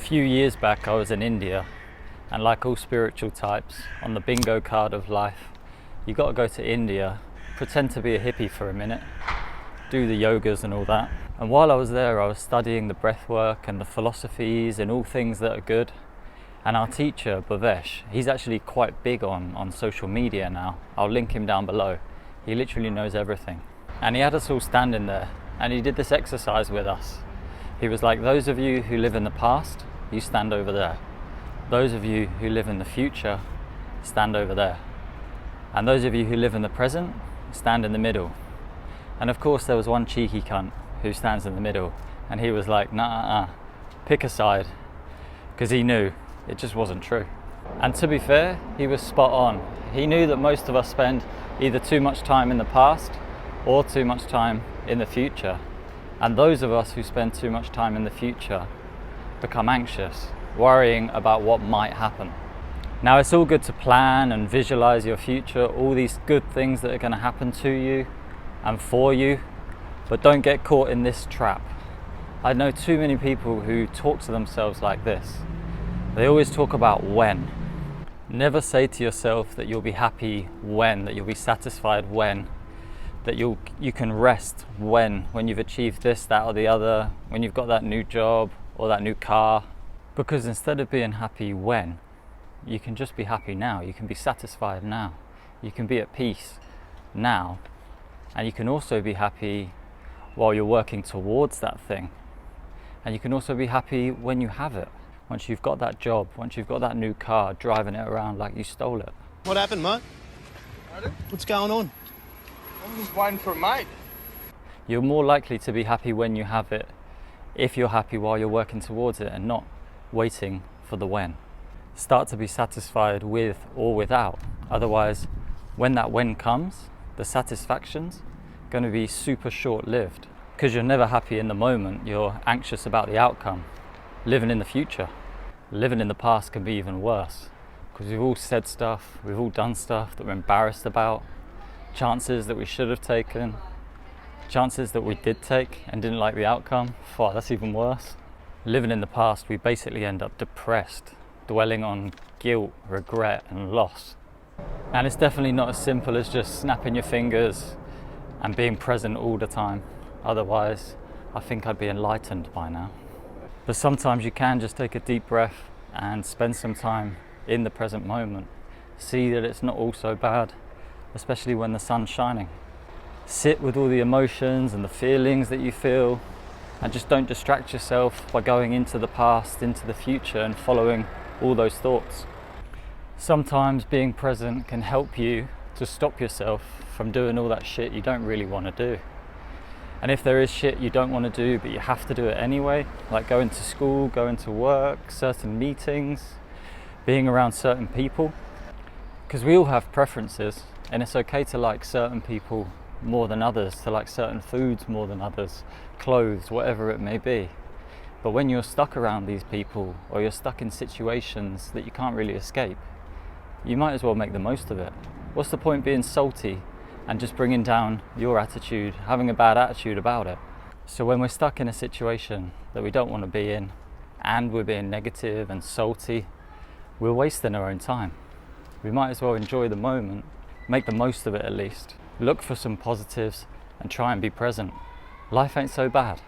few years back I was in India, and like all spiritual types, on the bingo card of life, you got to go to India, pretend to be a hippie for a minute, do the yogas and all that. And while I was there, I was studying the breath work and the philosophies and all things that are good. And our teacher, Bhavesh, he's actually quite big on social media now. I'll link him down below. He literally knows everything. And he had us all standing there, and he did this exercise with us. He was like, those of you who live in the past, you stand over there. Those of you who live in the future, stand over there. And those of you who live in the present, stand in the middle. And of course there was one cheeky cunt who stands in the middle, and he was like, nah, pick a side, because he knew it just wasn't true. And to be fair, he was spot on. He knew that most of us spend either too much time in the past or too much time in the future. And those of us who spend too much time in the future become anxious, worrying about what might happen. Now, it's all good to plan and visualize your future, all these good things that are going to happen to you and for you, but don't get caught in this trap. I know too many people who talk to themselves like this. They always talk about when. Never say to yourself that you'll be happy when, that you'll be satisfied when, that you can rest when you've achieved this, that or the other, when you've got that new job or that new car. Because instead of being happy when, you can just be happy now. You can be satisfied now. You can be at peace now. And you can also be happy while you're working towards that thing. And you can also be happy when you have it. Once you've got that job, once you've got that new car, driving it around like you stole it. What happened, mate? Pardon? What's going on? I'm just waiting for a mate. You're more likely to be happy when you have it if you're happy while you're working towards it and not waiting for the when. Start to be satisfied with or without. Otherwise, when that when comes, the satisfaction's going to be super short-lived, because you're never happy in the moment. You're anxious about the outcome, living in the future. Living in the past can be even worse, because we've all said stuff, we've all done stuff that we're embarrassed about, chances that we should have taken, chances that we did take and didn't like the outcome. Oh, that's even worse. Living in the past, we basically end up depressed, dwelling on guilt, regret and loss. And it's definitely not as simple as just snapping your fingers and being present all the time. Otherwise, I think I'd be enlightened by now. But sometimes you can just take a deep breath and spend some time in the present moment. See that it's not all so bad, especially when the sun's shining. Sit with all the emotions and the feelings that you feel, and just don't distract yourself by going into the past, into the future and following all those thoughts. Sometimes being present can help you to stop yourself from doing all that shit you don't really want to do. And if there is shit you don't want to do but you have to do it anyway, like going to school, going to work, certain meetings, being around certain people, because we all have preferences, and it's okay to like certain people more than others, to like certain foods more than others, clothes, whatever it may be. But when you're stuck around these people, or you're stuck in situations that you can't really escape, you might as well make the most of it. What's the point being salty and just bringing down your attitude, having a bad attitude about it? So when we're stuck in a situation that we don't want to be in, and we're being negative and salty, we're wasting our own time. We might as well enjoy the moment, make the most of it at least. Look for some positives and try and be present. Life ain't so bad.